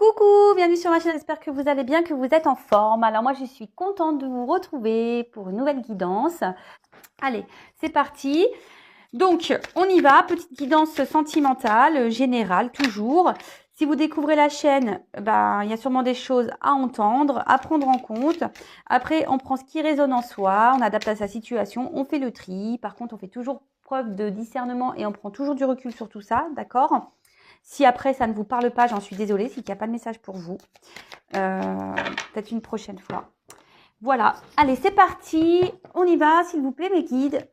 Coucou, bienvenue sur ma chaîne, j'espère que vous allez bien, que vous êtes en forme. Alors moi je suis contente de vous retrouver pour une nouvelle guidance. Allez, c'est parti. Donc on y va, petite guidance sentimentale, générale toujours. Si vous découvrez la chaîne, il y a sûrement des choses à entendre, à prendre en compte. Après, on prend ce qui résonne en soi, on adapte à sa situation, on fait le tri. Par contre, on fait toujours preuve de discernement et on prend toujours du recul sur tout ça, d'accord ? Si après ça ne vous parle pas, j'en suis désolée, c'est qu'il n'y a pas de message pour vous. Peut-être une prochaine fois. Voilà, allez, c'est parti. On y va, s'il vous plaît, mes guides.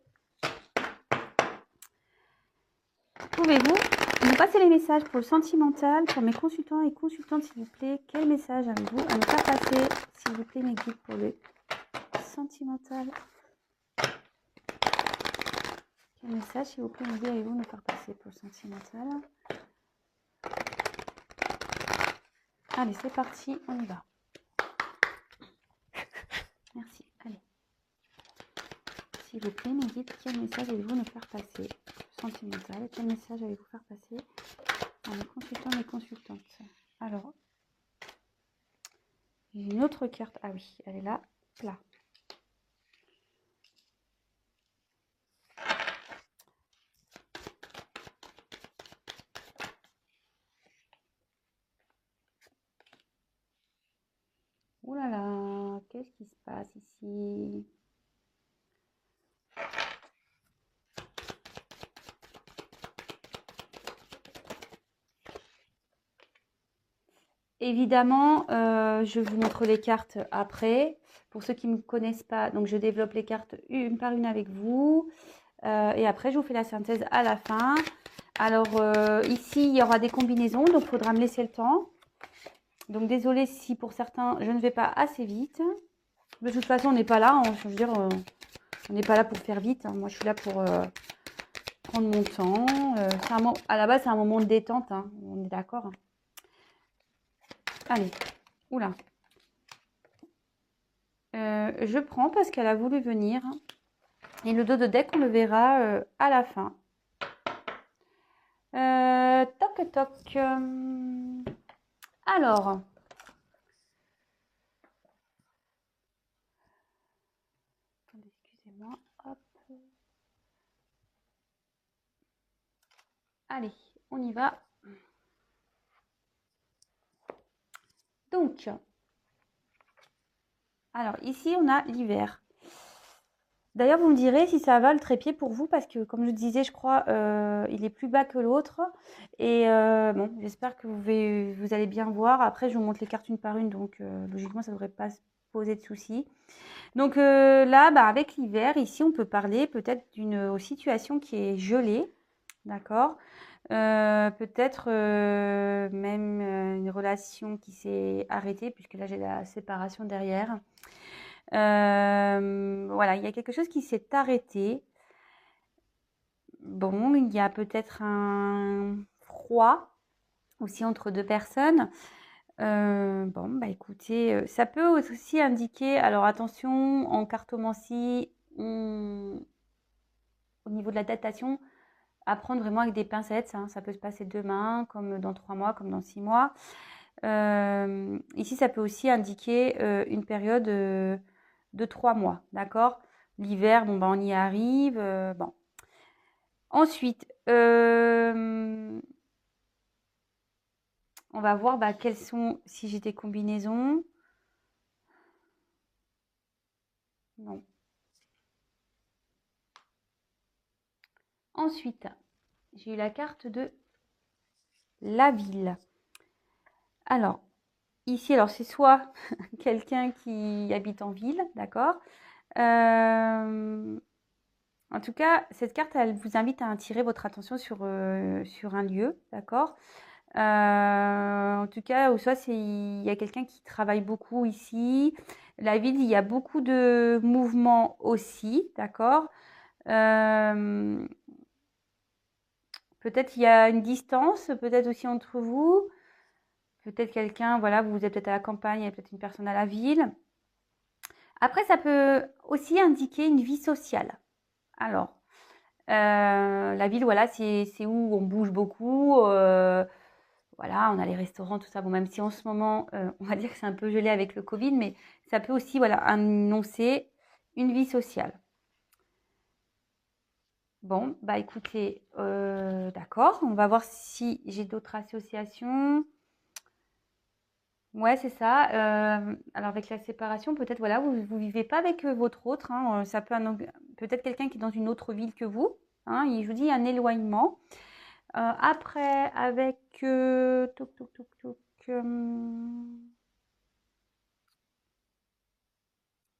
Pouvez-vous nous passer les messages pour le sentimental, pour mes consultants et consultantes, s'il vous plaît? Quel message avez-vous à nous faire passer, s'il vous plaît, mes guides, pour le sentimental? Quel message, s'il vous plaît, mes guides, avez-vous nous faire passer pour le sentimental? Allez, c'est parti, on y va. Merci, allez. S'il vous plaît, mes guides, quel message allez-vous nous faire passer? Sentimental, quel message allez-vous faire passer à mes consultants et consultantes? Alors, j'ai une autre carte. Ah oui, elle est là, là. Ouh là là, qu'est-ce qui se passe ici? Évidemment, je vous montre les cartes après. Pour ceux qui ne me connaissent pas, donc je développe les cartes une par une avec vous. Et après, je vous fais la synthèse à la fin. Alors, ici, il y aura des combinaisons, donc il faudra me laisser le temps. Donc, désolée si pour certains, je ne vais pas assez vite. De toute façon, on n'est pas là. Je veux dire, on n'est pas là pour faire vite. Moi, je suis là pour prendre mon temps. À la base, c'est un moment de détente. On est d'accord. Allez. Oula. Je prends parce qu'elle a voulu venir. Et le dos de deck, on le verra à la fin. Toc, toc. Alors. Excusez-moi. Hop. Allez, on y va. Donc, alors ici, on a l'hiver. D'ailleurs, vous me direz si ça va le trépied pour vous, parce que comme je disais, je crois, il est plus bas que l'autre. Et bon, j'espère que vous allez bien voir. Après, je vous montre les cartes une par une, donc logiquement, ça ne devrait pas se poser de soucis. Donc là, avec l'hiver, ici, on peut parler peut-être d'une situation qui est gelée, d'accord? Peut-être même une relation qui s'est arrêtée, puisque là, j'ai la séparation derrière. Voilà, il y a quelque chose qui s'est arrêté. Bon, il y a peut-être un froid aussi entre deux personnes. Bon, écoutez, ça peut aussi indiquer, alors attention, en cartomancie, au niveau de la datation, à prendre vraiment avec des pincettes. Ça peut se passer demain, comme dans 3 mois, comme dans 6 mois. Ici, ça peut aussi indiquer une période de 3 mois, d'accord? L'hiver, bon, on y arrive. Bon. Ensuite, on va voir quelles sont, si j'ai des combinaisons. Non. Ensuite, j'ai eu la carte de la ville. Alors, ici, alors c'est soit quelqu'un qui habite en ville, d'accord? En tout cas, cette carte, elle vous invite à attirer votre attention sur un lieu, d'accord? En tout cas, ou soit il y a quelqu'un qui travaille beaucoup ici. La ville, il y a beaucoup de mouvements aussi, d'accord? Peut-être il y a une distance, peut-être aussi entre vous. Peut-être quelqu'un, voilà, vous êtes peut-être à la campagne, il y a peut-être une personne à la ville. Après, ça peut aussi indiquer une vie sociale. Alors, la ville, voilà, c'est où on bouge beaucoup. voilà, on a les restaurants, tout ça. Bon, même si en ce moment, on va dire que c'est un peu gelé avec le Covid, mais ça peut aussi, voilà, annoncer une vie sociale. Bon, bah écoutez, d'accord, on va voir si j'ai d'autres associations. Ouais, c'est ça. Alors avec la séparation, peut-être voilà, vous vivez pas avec votre autre, hein, ça peut peut-être quelqu'un qui est dans une autre ville que vous, hein, je vous dis un éloignement. Après, avec toc, toc, toc, toc,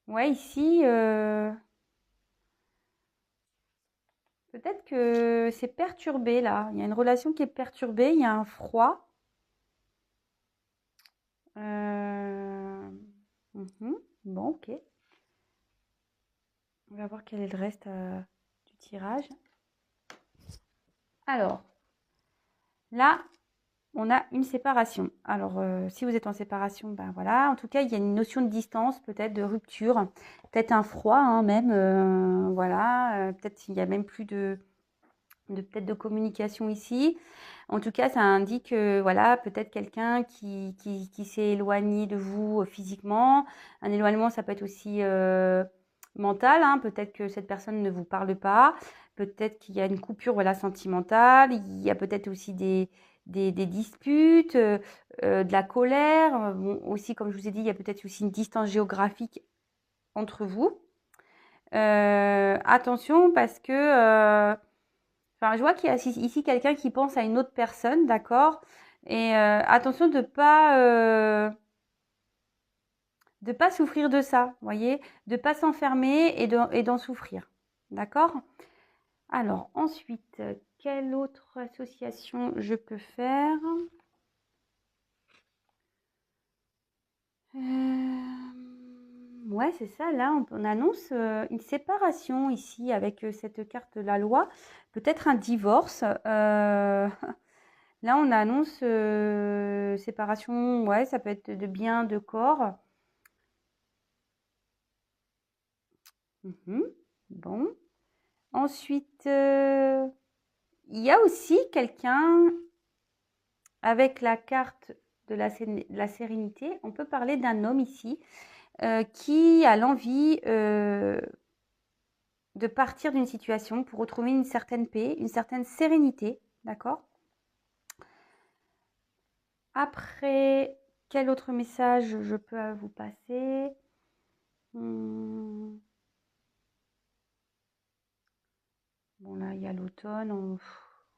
ouais, ici, peut-être que c'est perturbé là. Il y a une relation qui est perturbée, il y a un froid. Euh, Bon, ok. On va voir quel est le reste du tirage. Alors, là, on a une séparation. Alors, si vous êtes en séparation, ben voilà. En tout cas, il y a une notion de distance, peut-être de rupture, peut-être un froid, hein, même. Voilà. Peut-être il y a même plus peut-être de communication ici. En tout cas, ça indique, voilà, peut-être quelqu'un qui s'est éloigné de vous physiquement. Un éloignement, ça peut être aussi mental, hein. Peut-être que cette personne ne vous parle pas. Peut-être qu'il y a une coupure, voilà, sentimentale. Il y a peut-être aussi des disputes, de la colère. Bon, aussi, comme je vous ai dit, il y a peut-être aussi une distance géographique entre vous. Attention parce que enfin, je vois qu'il y a ici quelqu'un qui pense à une autre personne, d'accord? Et attention de pas souffrir de ça, vous voyez? De pas s'enfermer et d'en souffrir, d'accord? Alors ensuite, quelle autre association je peux faire? Ouais, c'est ça. Là, on annonce une séparation ici avec cette carte de la loi. Peut-être un divorce. Là, on annonce séparation. Ouais, ça peut être de biens, de corps. Bon. Ensuite, il y a aussi quelqu'un avec la carte de la sérénité. On peut parler d'un homme ici qui a l'envie de partir d'une situation pour retrouver une certaine paix, une certaine sérénité, d'accord? Après, quel autre message je peux vous passer? Bon, là, il y a l'automne.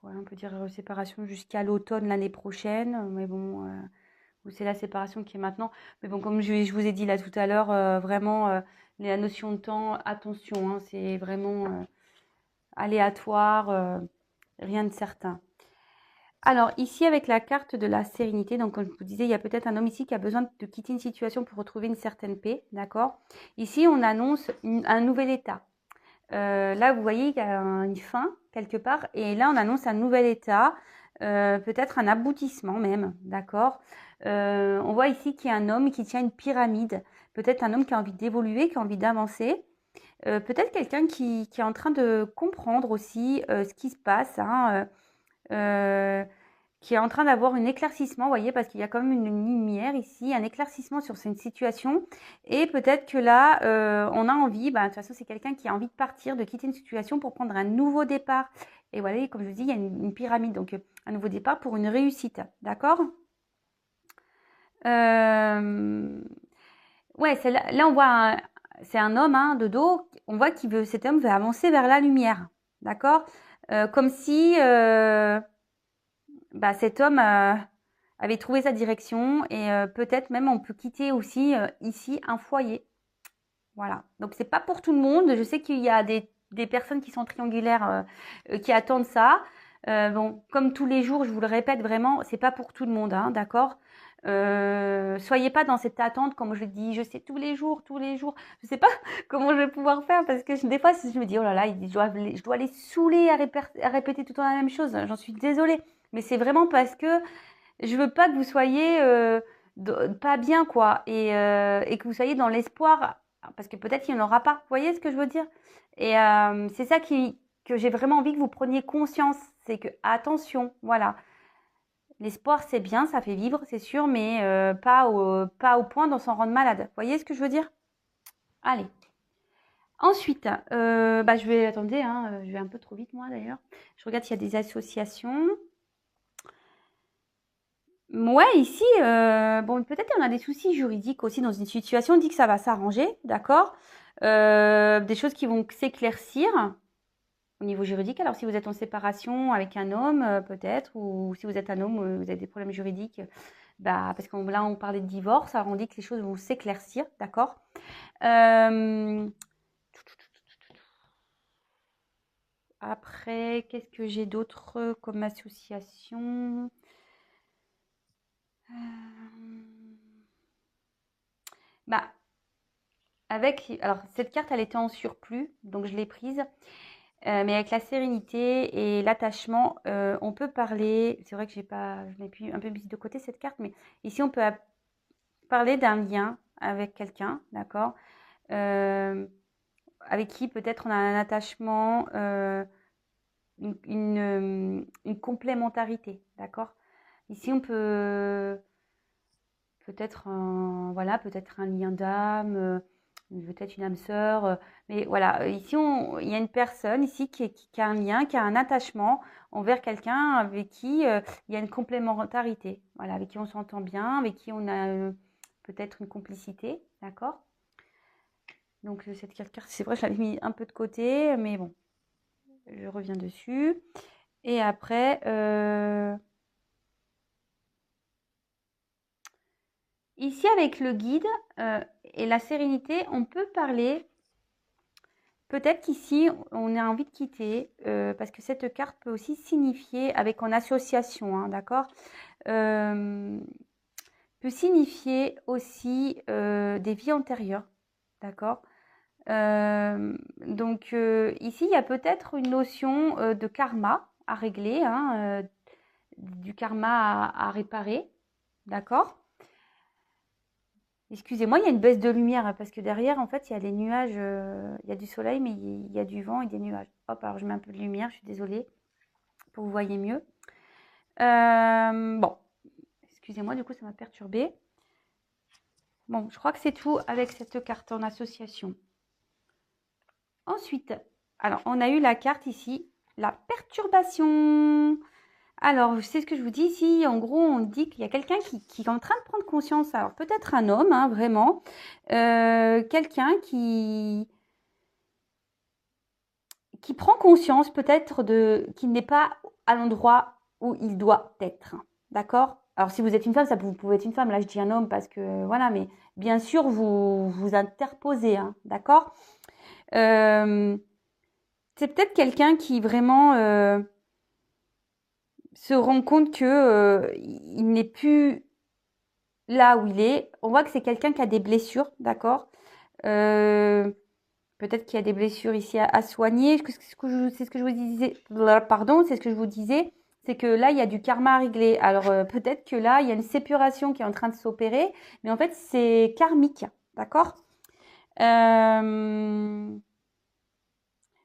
On peut dire séparation jusqu'à l'automne l'année prochaine. Mais bon, c'est la séparation qui est maintenant. Mais bon, comme je vous ai dit là tout à l'heure, vraiment, la notion de temps, attention, hein, c'est vraiment aléatoire, rien de certain. Alors ici avec la carte de la sérénité, donc comme je vous disais, il y a peut-être un homme ici qui a besoin de quitter une situation pour retrouver une certaine paix, d'accord? Ici on annonce un nouvel état. Là vous voyez qu'il y a une fin quelque part et là on annonce un nouvel état, peut-être un aboutissement même, d'accord? On voit ici qu'il y a un homme qui tient une pyramide, peut-être un homme qui a envie d'évoluer, qui a envie d'avancer. Peut-être quelqu'un qui est en train de comprendre aussi ce qui se passe, hein, qui est en train d'avoir un éclaircissement, vous voyez, parce qu'il y a quand même une lumière ici, un éclaircissement sur cette situation. Et peut-être que là, on a envie, de toute façon, c'est quelqu'un qui a envie de partir, de quitter une situation pour prendre un nouveau départ. Et voilà, comme je vous dis, il y a une pyramide, donc un nouveau départ pour une réussite, d'accord? Ouais, là on voit, c'est un homme hein, de dos, on voit cet homme veut avancer vers la lumière, d'accord? Comme si cet homme avait trouvé sa direction et peut-être même on peut quitter aussi ici un foyer. Voilà. Donc c'est pas pour tout le monde. Je sais qu'il y a des personnes qui sont triangulaires qui attendent ça. Bon, comme tous les jours, je vous le répète vraiment, c'est pas pour tout le monde, hein, d'accord? Soyez pas dans cette attente, comme je dis, je sais tous les jours. Je sais pas comment je vais pouvoir faire parce que des fois, je me dis, oh là là, je dois les saouler à répéter tout le temps la même chose. J'en suis désolée. Mais c'est vraiment parce que je veux pas que vous soyez pas bien, quoi. Et que vous soyez dans l'espoir, parce que peut-être qu'il n'y en aura pas. Vous voyez ce que je veux dire? Et c'est ça que j'ai vraiment envie que vous preniez conscience. C'est que, attention, voilà. L'espoir, c'est bien, ça fait vivre, c'est sûr, mais pas au point d'en s'en rendre malade. Vous voyez ce que je veux dire? Allez. Ensuite, je vais, attendez, hein, je vais un peu trop vite moi d'ailleurs. Je regarde s'il y a des associations. Ouais, ici, bon, peut-être on a des soucis juridiques aussi dans une situation. On dit que ça va s'arranger, d'accord? Des choses qui vont s'éclaircir au niveau juridique. Alors, si vous êtes en séparation avec un homme, peut-être, ou si vous êtes un homme, vous avez des problèmes juridiques, parce que là, on parlait de divorce, alors on dit que les choses vont s'éclaircir, d'accord? Après, qu'est-ce que j'ai d'autre comme association? Alors cette carte, elle était en surplus, donc je l'ai prise. Mais avec la sérénité et l'attachement, on peut parler. C'est vrai que je l'ai un peu mise de côté cette carte, mais ici on peut parler d'un lien avec quelqu'un, d'accord, avec qui peut-être on a un attachement, une complémentarité, d'accord. Ici on peut peut-être peut-être un lien d'âme, peut-être une âme sœur, mais voilà, ici il y a une personne ici qui a un lien, qui a un attachement envers quelqu'un avec qui il y a une complémentarité, voilà, avec qui on s'entend bien, avec qui on a peut-être une complicité, d'accord? Donc cette carte, c'est vrai, je l'avais mis un peu de côté, mais bon, je reviens dessus. Et après, ici, avec le guide et la sérénité, on peut parler. Peut-être qu'ici, on a envie de quitter, parce que cette carte peut aussi signifier, avec en association, hein, d'accord, peut signifier aussi des vies antérieures, d'accord. Donc ici, il y a peut-être une notion de karma à régler, hein, du karma à réparer, d'accord. Excusez-moi, il y a une baisse de lumière hein, parce que derrière, en fait, il y a les nuages, il y a du soleil, mais il y a du vent et des nuages. Hop, alors je mets un peu de lumière, je suis désolée, pour que vous voyez mieux. Bon, excusez-moi, du coup, ça m'a perturbée. Bon, je crois que c'est tout avec cette carte en association. Ensuite, alors, on a eu la carte ici, la perturbation. Alors, c'est ce que je vous dis ici. En gros, on dit qu'il y a quelqu'un qui est en train de prendre conscience. Alors, peut-être un homme, hein, vraiment. Quelqu'un qui prend conscience peut-être qu'il n'est pas à l'endroit où il doit être. D'accord? Alors, si vous êtes une femme, vous pouvez être une femme. Là, je dis un homme parce que, voilà, mais bien sûr, vous interposez, hein, d'accord? C'est peut-être quelqu'un qui vraiment se rend compte que il n'est plus là où il est. On voit que c'est quelqu'un qui a des blessures, d'accord? Peut-être qu'il y a des blessures ici à soigner. C'est ce que je vous disais. Pardon, c'est ce que je vous disais. C'est que là, il y a du karma à régler. Alors, peut-être que là, il y a une séparation qui est en train de s'opérer. Mais en fait, c'est karmique. D'accord?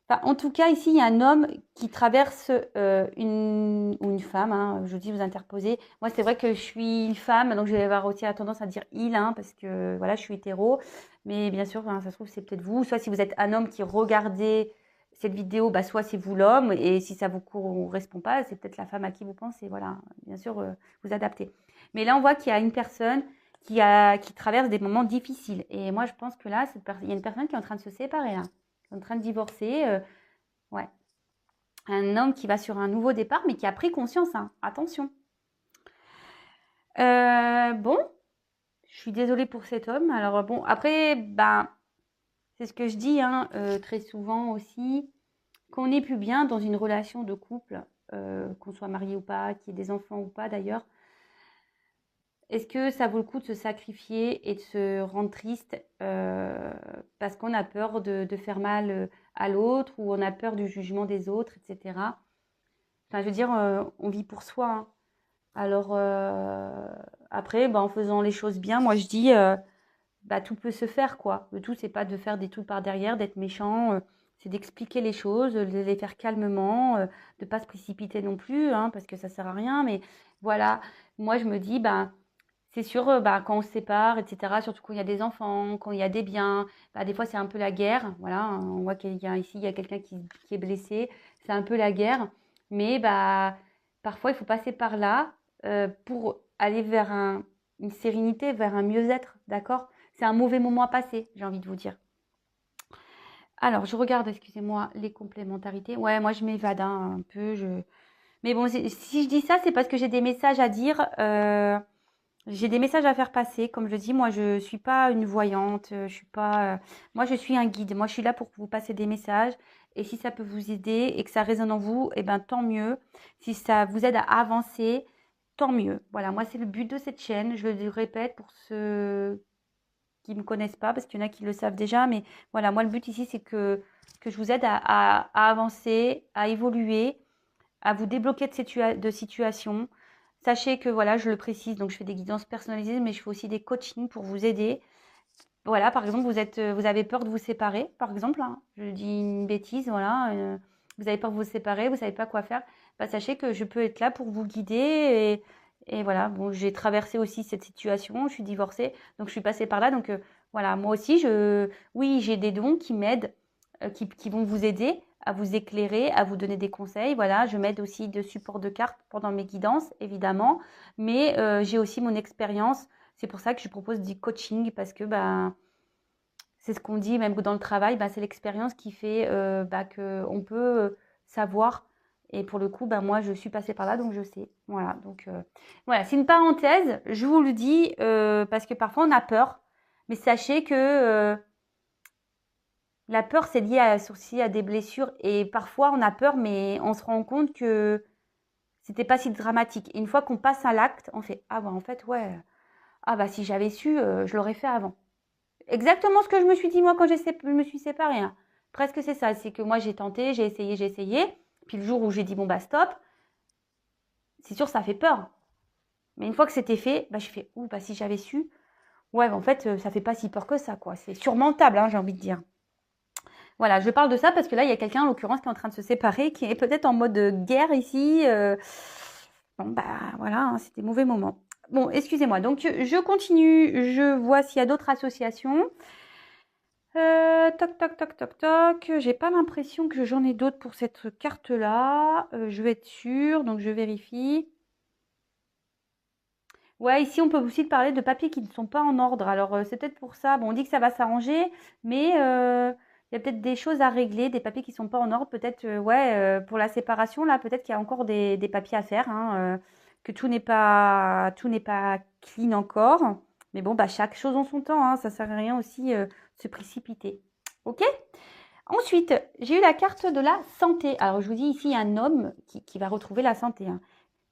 En tout cas, ici, il y a un homme qui traverse ou une femme. Hein, je vous dis, vous interposez. Moi, c'est vrai que je suis une femme, donc je vais avoir aussi la tendance à dire il, hein, parce que voilà, je suis hétéro. Mais bien sûr, hein, ça se trouve, c'est peut-être vous. Soit si vous êtes un homme qui regardez cette vidéo, soit c'est vous l'homme. Et si ça vous correspond pas, c'est peut-être la femme à qui vous pensez. Voilà, bien sûr, vous adaptez. Mais là, on voit qu'il y a une personne qui traverse des moments difficiles. Et moi, je pense que là, il y a une personne qui est en train de se séparer, là. En train de divorcer, ouais. Un homme qui va sur un nouveau départ, mais qui a pris conscience, hein. Attention. Bon, je suis désolée pour cet homme. Alors bon, après, c'est ce que je dis hein, très souvent aussi, qu'on n'est plus bien dans une relation de couple, qu'on soit marié ou pas, qu'il y ait des enfants ou pas d'ailleurs. Est-ce que ça vaut le coup de se sacrifier et de se rendre triste parce qu'on a peur de faire mal à l'autre ou on a peur du jugement des autres, etc. Enfin, je veux dire, on vit pour soi. Hein. Alors, après, en faisant les choses bien, moi je dis, tout peut se faire, quoi. Le tout, c'est pas de faire des trucs par derrière, d'être méchant. c'est d'expliquer les choses, de les faire calmement, de ne pas se précipiter non plus, hein, parce que ça sert à rien. Mais voilà, moi je me dis, ben, c'est sûr, bah, quand on se sépare, etc., surtout quand il y a des enfants, quand il y a des biens, bah, des fois c'est un peu la guerre. Voilà, hein, on voit qu'il y a ici, il y a quelqu'un qui est blessé, c'est un peu la guerre. Mais bah, parfois il faut passer par là pour aller vers une sérénité, vers un mieux-être, d'accord? C'est un mauvais moment à passer, j'ai envie de vous dire. Alors, je regarde, excusez-moi, les complémentarités. Ouais, moi je m'évade hein, un peu. Mais bon, si je dis ça, c'est parce que j'ai des messages à dire. J'ai des messages à faire passer. Comme je dis, moi, je suis pas une voyante. Je suis pas. Moi, je suis un guide. Moi, je suis là pour vous passer des messages. Et si ça peut vous aider et que ça résonne en vous, eh ben, tant mieux. Si ça vous aide à avancer, tant mieux. Voilà, moi, c'est le but de cette chaîne. Je le répète pour ceux qui ne me connaissent pas, parce qu'il y en a qui le savent déjà. Mais voilà, moi, le but ici, c'est que je vous aide à avancer, à évoluer, à vous débloquer de situations. Sachez que voilà, je le précise, donc je fais des guidances personnalisées, mais je fais aussi des coachings pour vous aider. Voilà, par exemple, vous avez peur de vous séparer, par exemple, hein, je dis une bêtise, voilà, vous avez peur de vous séparer, vous savez pas quoi faire. Bah, sachez que je peux être là pour vous guider et voilà. Bon, j'ai traversé aussi cette situation, je suis divorcée, donc je suis passée par là, donc voilà, moi aussi, oui, j'ai des dons qui m'aident, qui vont vous aider à vous éclairer, à vous donner des conseils. Voilà, je m'aide aussi de support de cartes pendant mes guidances, évidemment, mais j'ai aussi mon expérience. C'est pour ça que je propose du coaching parce que ben, c'est ce qu'on dit même dans le travail, ben, c'est l'expérience qui fait qu'on peut savoir. Et pour le coup, ben, moi, je suis passée par là, donc je sais. Voilà, donc voilà, c'est une parenthèse, je vous le dis, parce que parfois on a peur. Mais sachez que la peur, c'est lié aussi à des blessures. Et parfois, on a peur, mais on se rend compte que c'était pas si dramatique. Et une fois qu'on passe à l'acte, on fait ah bah en fait ouais, ah bah si j'avais su, je l'aurais fait avant. Exactement ce que je me suis dit moi quand je me suis séparée, hein. Presque c'est ça, c'est que moi j'ai tenté, j'ai essayé. Puis le jour où j'ai dit bon bah stop, c'est sûr ça fait peur. Mais une fois que c'était fait, bah je fais ouh bah si j'avais su, ouais bah, en fait ça fait pas si peur que ça quoi. C'est surmontable, hein, j'ai envie de dire. Voilà, je parle de ça parce que là, il y a quelqu'un, en l'occurrence, qui est en train de se séparer, qui est peut-être en mode guerre ici. Bon, bah voilà, hein, c'était mauvais moment. Bon, excusez-moi. Donc, je continue. Je vois s'il y a d'autres associations. Toc, toc, toc, toc, toc. J'ai pas l'impression que j'en ai d'autres pour cette carte-là. Je vais être sûre, donc je vérifie. Ouais, ici, on peut aussi parler de papiers qui ne sont pas en ordre. Alors, c'est peut-être pour ça. Bon, on dit que ça va s'arranger, mais il y a peut-être des choses à régler, des papiers qui ne sont pas en ordre. Peut-être, ouais, pour la séparation, là, peut-être qu'il y a encore des papiers à faire, hein, que tout n'est pas clean encore. Mais bon, bah, chaque chose en son temps, hein, ça sert à rien aussi se précipiter. Ok? Ensuite, j'ai eu la carte de la santé. Alors, je vous dis ici, il y a un homme qui va retrouver la santé, hein.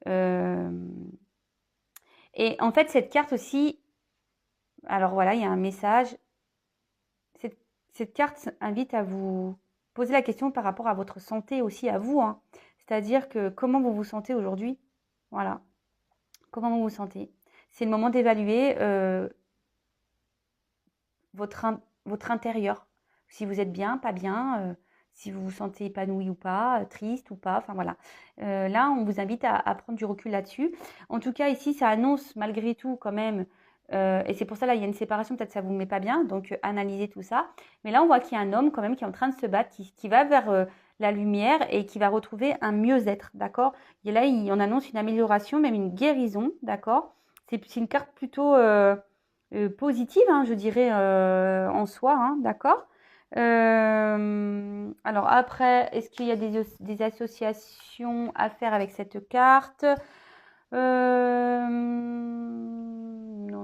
Euh, et en fait, cette carte aussi, alors voilà, il y a un message. Cette, cette carte invite à vous poser la question par rapport à votre santé aussi à vous, hein. C'est-à-dire que comment vous vous sentez aujourd'hui? Voilà, comment vous vous sentez? C'est le moment d'évaluer votre intérieur. Si vous êtes bien, pas bien, si vous vous sentez épanoui ou pas, triste ou pas, enfin voilà. Là, on vous invite à prendre du recul là-dessus. En tout cas, ici, ça annonce malgré tout quand même, et c'est pour ça là, il y a une séparation, peut-être ça vous met pas bien, donc analysez tout ça. Mais là, on voit qu'il y a un homme quand même qui est en train de se battre, qui va vers la lumière et qui va retrouver un mieux-être, d'accord? Et là, on annonce une amélioration, même une guérison, d'accord? C'est une carte plutôt positive, hein, je dirais, en soi, hein, d'accord? Alors après, est-ce qu'il y a des associations à faire avec cette carte? Non,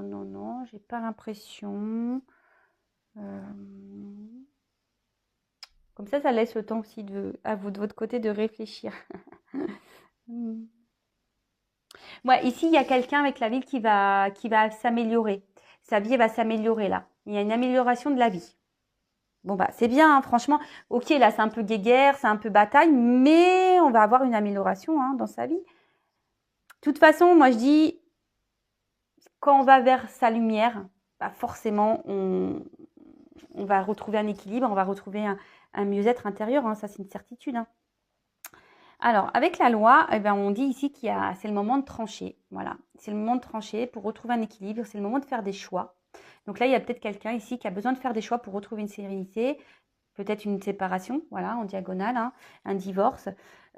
non, non, j'ai pas l'impression. Euh, Comme ça laisse le temps aussi à vous de votre côté de réfléchir. Hmm. Ouais, ici, il y a quelqu'un avec la vie qui va s'améliorer. Sa vie va s'améliorer là. Il y a une amélioration de la vie. Bon, bah, c'est bien, hein, franchement. Ok, là, c'est un peu guéguerre, c'est un peu bataille, mais on va avoir une amélioration hein, dans sa vie. De toute façon, moi, je dis, quand on va vers sa lumière, bah, forcément, on va retrouver un équilibre, on va retrouver un mieux-être intérieur, hein, ça c'est une certitude. Hein. Alors, avec la loi, eh ben, on dit ici c'est le moment de trancher. Voilà, c'est le moment de trancher pour retrouver un équilibre, c'est le moment de faire des choix. Donc là, il y a peut-être quelqu'un ici qui a besoin de faire des choix pour retrouver une sérénité, peut-être une séparation, voilà, en diagonale, hein, un divorce.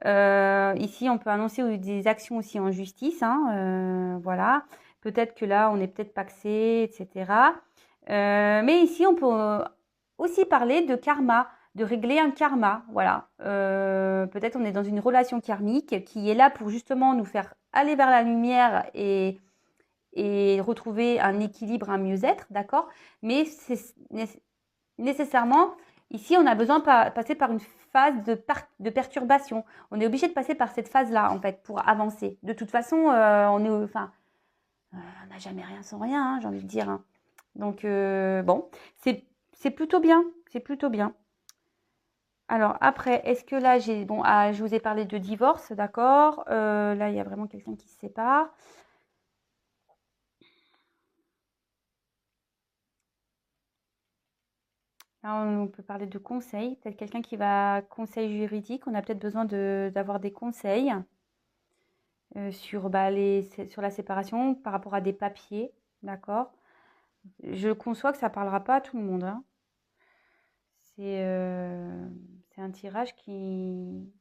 Ici, on peut annoncer des actions aussi en justice, hein, voilà. Peut-être que là, on est peut-être paxé, etc. Mais ici, on peut aussi parler de karma, de régler un karma, voilà. Peut-être on est dans une relation karmique qui est là pour justement nous faire aller vers la lumière et retrouver un équilibre, un mieux-être, d'accord? Mais c'est nécessairement, ici, on a besoin de passer par une phase de perturbation. On est obligé de passer par cette phase-là, en fait, pour avancer. De toute façon, on n'a jamais rien sans rien, hein, j'ai envie de dire. Hein. Donc, bon, c'est plutôt bien. C'est plutôt bien. Alors, après, est-ce que là, bon, je vous ai parlé de divorce, d'accord? Là, il y a vraiment quelqu'un qui se sépare. Là, on peut parler de conseils. Peut-être quelqu'un qui va conseil juridique. On a peut-être besoin d'avoir des conseils sur la séparation par rapport à des papiers, d'accord? Je conçois que ça ne parlera pas à tout le monde. Hein. C'est un tirage qui...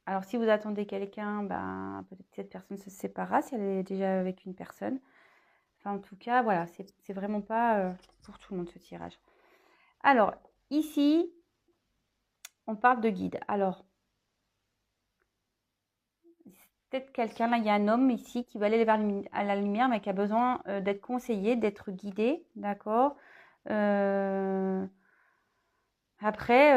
Alors, si vous attendez quelqu'un, ben, peut-être que cette personne se séparera si elle est déjà avec une personne. Enfin, en tout cas, voilà, c'est vraiment pas pour tout le monde ce tirage. Alors, ici, on parle de guide. Alors, peut-être quelqu'un, là, il y a un homme ici qui va aller vers à la lumière, mais qui a besoin d'être conseillé, d'être guidé, d'accord? Après,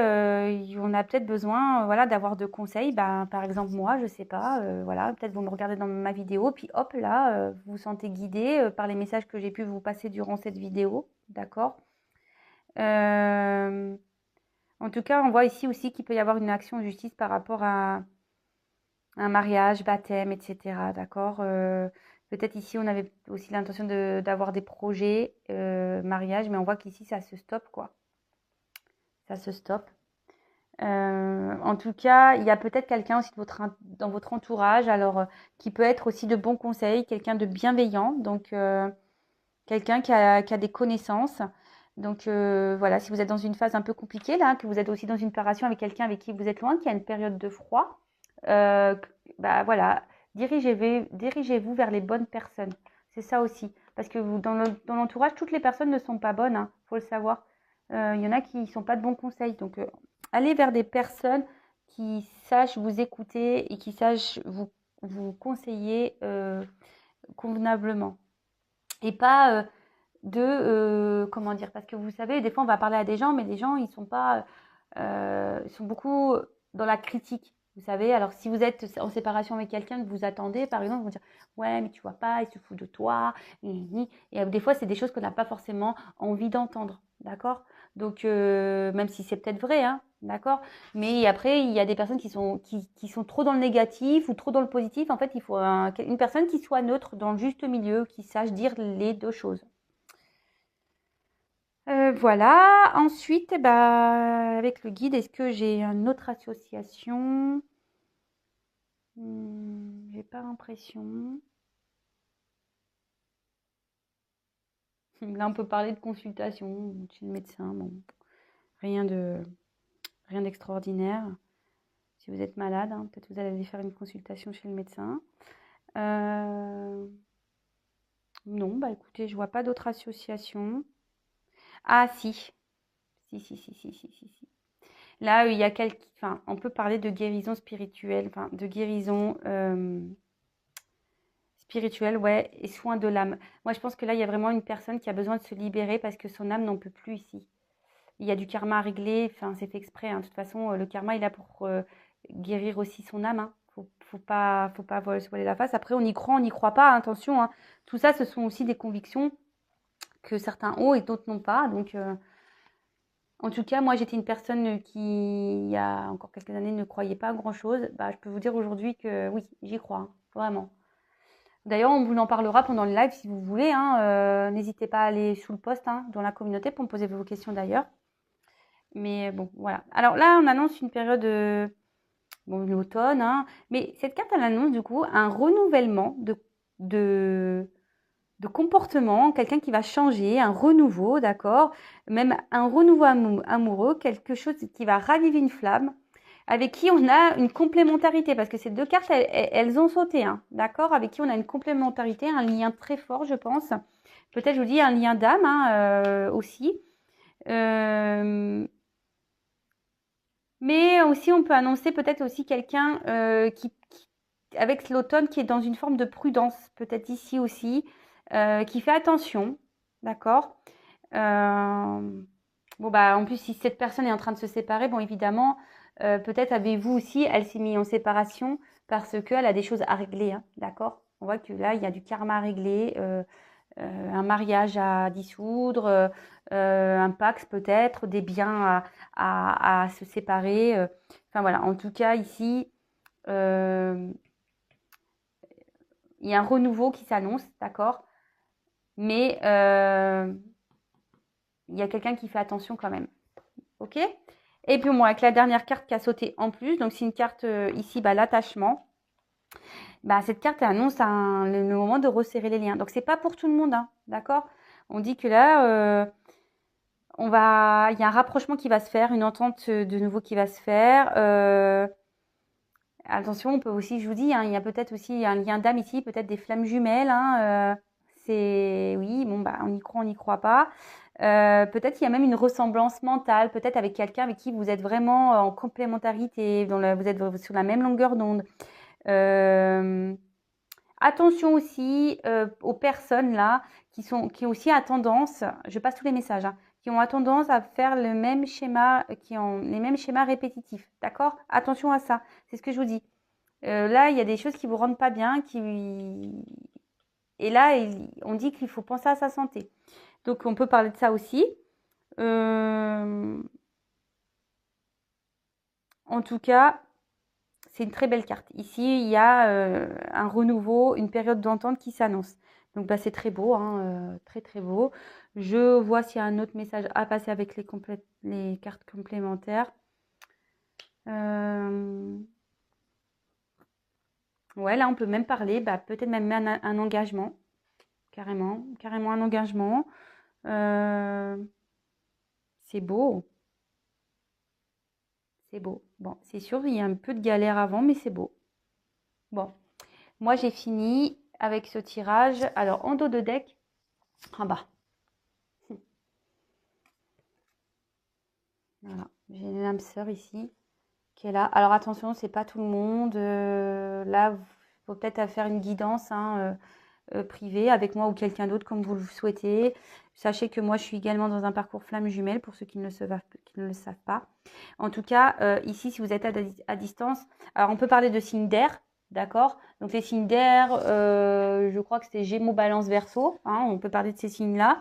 on a peut-être besoin, voilà, d'avoir de conseils. Ben, par exemple, moi, je sais pas, voilà, peut-être vous me regardez dans ma vidéo, puis hop, là, vous vous sentez guidé par les messages que j'ai pu vous passer durant cette vidéo, d'accord? En tout cas, on voit ici aussi qu'il peut y avoir une action en justice par rapport à un mariage, baptême, etc., d'accord? Peut-être ici, on avait aussi l'intention d'avoir des projets, mariage, mais on voit qu'ici, ça se stoppe, quoi. Ça se stoppe. En tout cas, il y a peut-être quelqu'un aussi dans votre entourage, alors qui peut être aussi de bons conseils, quelqu'un de bienveillant, donc quelqu'un qui a des connaissances. Donc voilà, si vous êtes dans une phase un peu compliquée là, que vous êtes aussi dans une relation avec quelqu'un avec qui vous êtes loin, qui a une période de froid, bah voilà, dirigez-vous vers les bonnes personnes. C'est ça aussi, parce que dans l'entourage, toutes les personnes ne sont pas bonnes, hein, faut le savoir. Il y en a qui ne sont pas de bons conseils, donc allez vers des personnes qui sachent vous écouter et qui sachent vous conseiller convenablement. Et pas comment dire, parce que vous savez, des fois on va parler à des gens, mais les gens ils sont pas, ils sont beaucoup dans la critique. Vous savez, alors si vous êtes en séparation avec quelqu'un que vous attendez, par exemple, ils vont dire ouais, mais tu vois pas, il se fout de toi. Et des fois, c'est des choses qu'on n'a pas forcément envie d'entendre, d'accord? Donc, même si c'est peut-être vrai, hein, d'accord? Mais après, il y a des personnes qui sont trop dans le négatif ou trop dans le positif. En fait, il faut une personne qui soit neutre dans le juste milieu, qui sache dire les deux choses. Voilà. Ensuite, bah, avec le guide, est-ce que j'ai une autre association? J'ai pas l'impression. Là, on peut parler de consultation chez le médecin. Bon, rien d'extraordinaire. Si vous êtes malade, hein, peut-être vous allez aller faire une consultation chez le médecin. Non, bah écoutez, je vois pas d'autres associations. Ah si. Si. Là, il y a enfin, on peut parler de guérison spirituelle, enfin, de guérison spirituelle, ouais, et soin de l'âme. Moi, je pense que là, il y a vraiment une personne qui a besoin de se libérer parce que son âme n'en peut plus ici. Il y a du karma à régler, enfin, c'est fait exprès. Hein. De toute façon, le karma, il est là pour guérir aussi son âme. Hein. Faut pas se voiler la face. Après, on y croit, on n'y croit pas. Hein, attention, hein. Tout ça, ce sont aussi des convictions que certains ont et d'autres n'ont pas. Donc, en tout cas, moi, j'étais une personne qui, il y a encore quelques années, ne croyait pas à grand-chose. Bah, je peux vous dire aujourd'hui que oui, j'y crois, hein, vraiment. D'ailleurs, on vous en parlera pendant le live si vous voulez. Hein, n'hésitez pas à aller sous le post hein, dans la communauté pour me poser vos questions d'ailleurs. Mais bon, voilà. Alors là, on annonce une période, bon, l'automne, hein, mais cette carte, elle annonce du coup un renouvellement de, de comportement, quelqu'un qui va changer, un renouveau, d'accord? Même un renouveau amoureux, quelque chose qui va raviver une flamme, avec qui on a une complémentarité, parce que ces deux cartes, elles ont sauté, hein, d'accord? Avec qui on a une complémentarité, un lien très fort, je pense. Peut-être, je vous dis, un lien d'âme hein, aussi. Mais aussi, on peut annoncer peut-être aussi quelqu'un avec l'automne, qui est dans une forme de prudence, peut-être ici aussi, qui fait attention, d'accord? Bon, bah, en plus, si cette personne est en train de se séparer, bon, évidemment, peut-être avez-vous aussi, elle s'est mise en séparation parce qu'elle a des choses à régler, hein, d'accord? On voit que là, il y a du karma à régler, un mariage à dissoudre, un Pax peut-être, des biens à se séparer. Enfin voilà, en tout cas, ici, euh, il y a un renouveau qui s'annonce, d'accord? Mais il y a quelqu'un qui fait attention quand même. Ok? Et puis moi, avec la dernière carte qui a sauté en plus, donc c'est une carte ici, bah, l'attachement. Bah, cette carte elle annonce le moment de resserrer les liens. Donc c'est pas pour tout le monde, hein, d'accord? On dit que là, il y a un rapprochement qui va se faire, une entente de nouveau qui va se faire. Attention, on peut aussi, je vous dis, hein, il y a peut-être aussi un lien d'âme ici, peut-être des flammes jumelles. Hein, oui, bon, bah, on y croit, on n'y croit pas. Peut-être qu'il y a même une ressemblance mentale, peut-être avec quelqu'un avec qui vous êtes vraiment en complémentarité, vous êtes sur la même longueur d'onde. Euh, Attention aussi aux personnes là qui ont aussi à tendance, je passe tous les messages, hein, qui ont à tendance à faire le même schéma, qui ont les mêmes schémas répétitifs. D'accord? Attention à ça. C'est ce que je vous dis. Là, il y a des choses qui vous rendent pas bien, et là, on dit qu'il faut penser à sa santé. Donc, on peut parler de ça aussi. Euh, En tout cas, c'est une très belle carte. Ici, il y a un renouveau, une période d'entente qui s'annonce. Donc, bah, c'est très beau, hein, très très beau. Je vois s'il y a un autre message à passer avec les cartes complémentaires. Euh, Ouais, là, on peut même parler, bah, peut-être même un engagement, carrément, carrément un engagement. Euh, c'est beau, c'est beau. Bon, c'est sûr, il y a un peu de galère avant, mais c'est beau. Bon, moi, j'ai fini avec ce tirage. Alors, en dos de deck, en bas. Voilà, j'ai l'âme sœur ici qui est là. Alors attention, c'est pas tout le monde. Là, il faut peut-être faire une guidance hein, privée avec moi ou quelqu'un d'autre comme vous le souhaitez. Sachez que moi, je suis également dans un parcours flamme jumelle pour ceux qui ne le savent pas. En tout cas, ici, si vous êtes à distance, alors on peut parler de signes d'air. D'accord. Donc les signes d'air, je crois que c'est Gémeaux, Balance, Verseau. Hein, on peut parler de ces signes-là.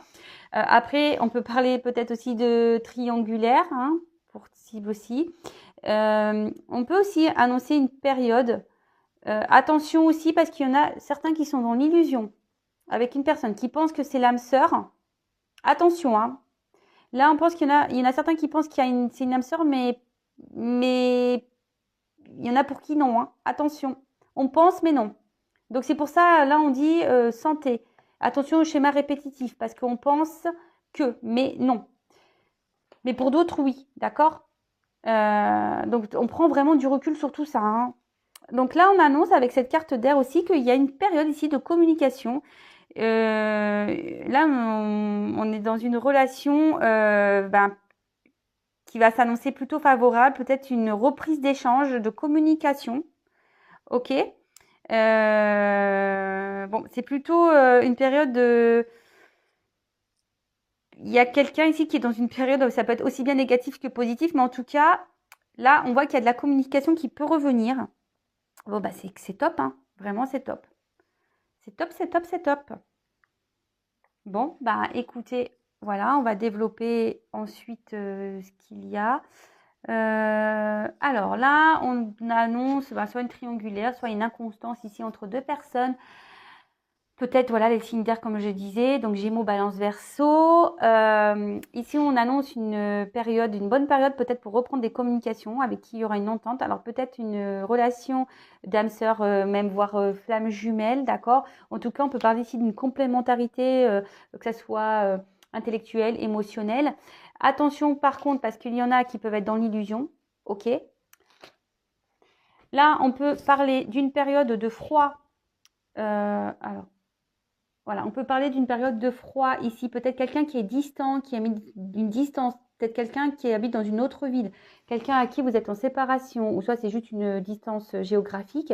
Après, on peut parler peut-être aussi de triangulaire, hein, pour cible aussi. On peut aussi annoncer une période. Attention aussi parce qu'il y en a certains qui sont dans l'illusion avec une personne qui pense que c'est l'âme sœur. Attention, hein. Là, on pense il y en a certains qui pensent c'est une âme sœur, mais il y en a pour qui non, hein. Attention. On pense, mais non. Donc c'est pour ça, là, on dit santé. Attention au schéma répétitif parce qu'on pense mais non. Mais pour d'autres, oui, d'accord. Donc on prend vraiment du recul sur tout ça. Hein. Donc là, on annonce avec cette carte d'air aussi qu'il y a une période ici de communication. Là, on est dans une relation qui va s'annoncer plutôt favorable, peut-être une reprise d'échange, de communication. Ok. Bon, c'est plutôt une période de. Il y a quelqu'un ici qui est dans une période où ça peut être aussi bien négatif que positif, mais en tout cas, là, on voit qu'il y a de la communication qui peut revenir. Bon, bah, c'est top, hein. Vraiment, c'est top. C'est top, c'est top, c'est top. Bon, bah, écoutez, voilà, on va développer ensuite ce qu'il y a. Alors là, on annonce soit une triangulaire, soit une inconstance ici entre deux personnes. Peut-être, voilà, les signes d'air, comme je disais, donc Gémeaux, Balance, Verseau. Ici, on annonce une bonne période peut-être pour reprendre des communications avec qui il y aura une entente. Alors, peut-être une relation d'âme sœur, même voire flamme jumelle, d'accord? En tout cas, on peut parler ici d'une complémentarité, que ça soit intellectuelle, émotionnelle. Attention, par contre, parce qu'il y en a qui peuvent être dans l'illusion, ok? Là, on peut parler d'une période de froid. Alors, voilà, on peut parler d'une période de froid ici. Peut-être quelqu'un qui est distant, qui a mis une distance. Peut-être quelqu'un qui habite dans une autre ville. Quelqu'un à qui vous êtes en séparation. Ou soit c'est juste une distance géographique.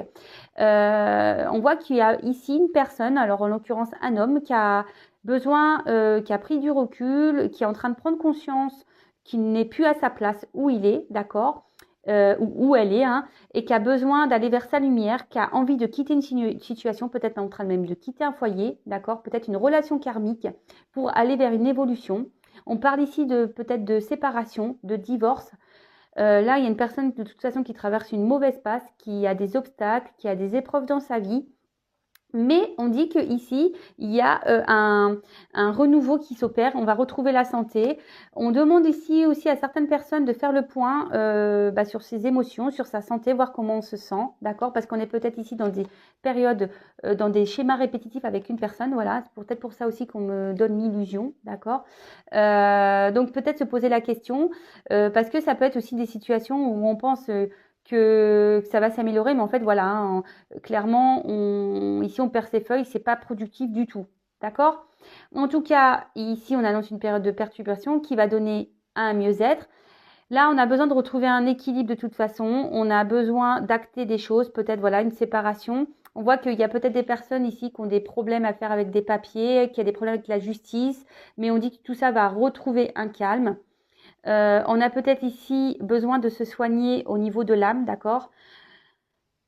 On voit qu'il y a ici une personne, alors en l'occurrence un homme, qui a besoin, qui a pris du recul, qui est en train de prendre conscience qu'il n'est plus à sa place où il est, d'accord, où elle est, hein, et qui a besoin d'aller vers sa lumière, qui a envie de quitter une situation, peut-être en train même de quitter un foyer, d'accord, peut-être une relation karmique pour aller vers une évolution. On parle ici de peut-être de séparation, de divorce. Là, il y a une personne de toute façon qui traverse une mauvaise passe, qui a des obstacles, qui a des épreuves dans sa vie. Mais on dit qu'ici, il y a un renouveau qui s'opère, on va retrouver la santé. On demande ici aussi à certaines personnes de faire le point sur ses émotions, sur sa santé, voir comment on se sent, d'accord? Parce qu'on est peut-être ici dans des périodes, dans des schémas répétitifs avec une personne, voilà. C'est peut-être pour ça aussi qu'on me donne l'illusion, d'accord? Donc peut-être se poser la question, parce que ça peut être aussi des situations où on pense que ça va s'améliorer, mais en fait, voilà, hein, clairement, ici, on perd ses feuilles, c'est pas productif du tout. D'accord? En tout cas, ici, on annonce une période de perturbation qui va donner un mieux-être. Là, on a besoin de retrouver un équilibre de toute façon. On a besoin d'acter des choses, peut-être, voilà, une séparation. On voit qu'il y a peut-être des personnes ici qui ont des problèmes à faire avec des papiers, qui a des problèmes avec la justice, mais on dit que tout ça va retrouver un calme. On a peut-être ici besoin de se soigner au niveau de l'âme, d'accord?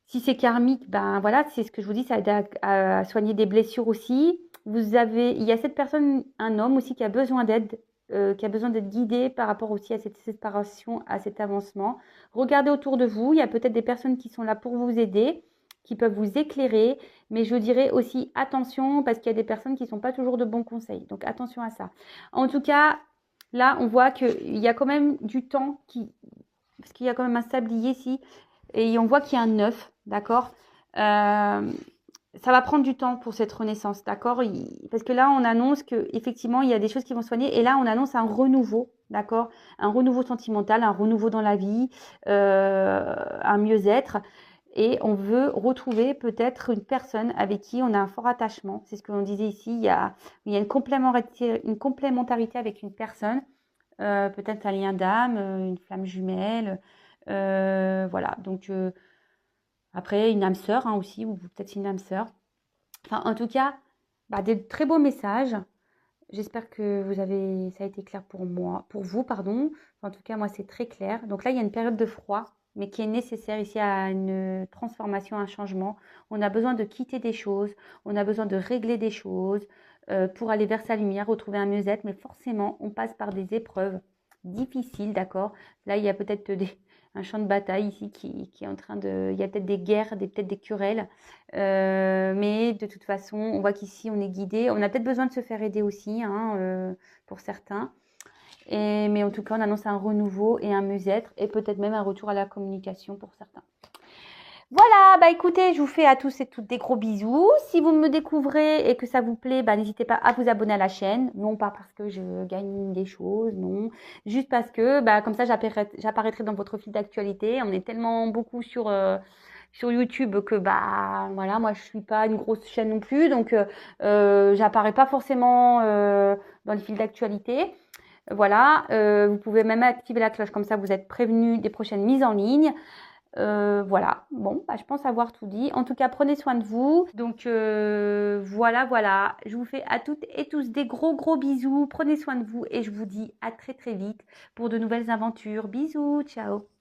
Si c'est karmique, ben voilà, c'est ce que je vous dis, ça aide à soigner des blessures aussi. Il y a cette personne, un homme aussi, qui a besoin d'aide, qui a besoin d'être guidé par rapport aussi à cette séparation, à cet avancement. Regardez autour de vous, il y a peut-être des personnes qui sont là pour vous aider, qui peuvent vous éclairer, mais je dirais aussi attention parce qu'il y a des personnes qui ne sont pas toujours de bons conseils. Donc attention à ça. En tout cas, là, on voit qu'il y a quand même du temps parce qu'il y a quand même un sablier ici, et on voit qu'il y a un 9, d'accord. Ça va prendre du temps pour cette renaissance, d'accord. Parce que là, on annonce qu'effectivement, il y a des choses qui vont soigner, et là, on annonce un renouveau, d'accord. Un renouveau sentimental, un renouveau dans la vie, un mieux-être. Et on veut retrouver peut-être une personne avec qui on a un fort attachement. C'est ce que l'on disait ici. Il y a une complémentarité avec une personne. Peut-être un lien d'âme, une flamme jumelle. Voilà. Donc, après, une âme sœur hein, aussi, ou peut-être une âme sœur. Enfin, en tout cas, des très beaux messages. J'espère que ça a été clair pour vous, pardon. En tout cas, moi, c'est très clair. Donc là, il y a une période de froid, mais qui est nécessaire ici à une transformation, un changement. On a besoin de quitter des choses, on a besoin de régler des choses pour aller vers sa lumière, retrouver un mieux-être. Mais forcément, on passe par des épreuves difficiles, d'accord? Là, il y a peut-être un champ de bataille ici qui est en train de... Il y a peut-être des guerres, peut-être des querelles. Mais de toute façon, on voit qu'ici, on est guidé. On a peut-être besoin de se faire aider aussi, hein, pour certains. Mais en tout cas, on annonce un renouveau et un mieux-être et peut-être même un retour à la communication pour certains. Voilà, écoutez, je vous fais à tous et toutes des gros bisous. Si vous me découvrez et que ça vous plaît, n'hésitez pas à vous abonner à la chaîne. Non pas parce que je gagne des choses, non. Juste parce que comme ça, j'apparaîtrai dans votre fil d'actualité. On est tellement beaucoup sur YouTube que voilà, moi je suis pas une grosse chaîne non plus, donc j'apparais pas forcément dans les fils d'actualité. Voilà, vous pouvez même activer la cloche, comme ça vous êtes prévenus des prochaines mises en ligne. Voilà, bon, je pense avoir tout dit. En tout cas, prenez soin de vous. Donc voilà. Je vous fais à toutes et tous des gros bisous. Prenez soin de vous et je vous dis à très vite pour de nouvelles aventures. Bisous, ciao.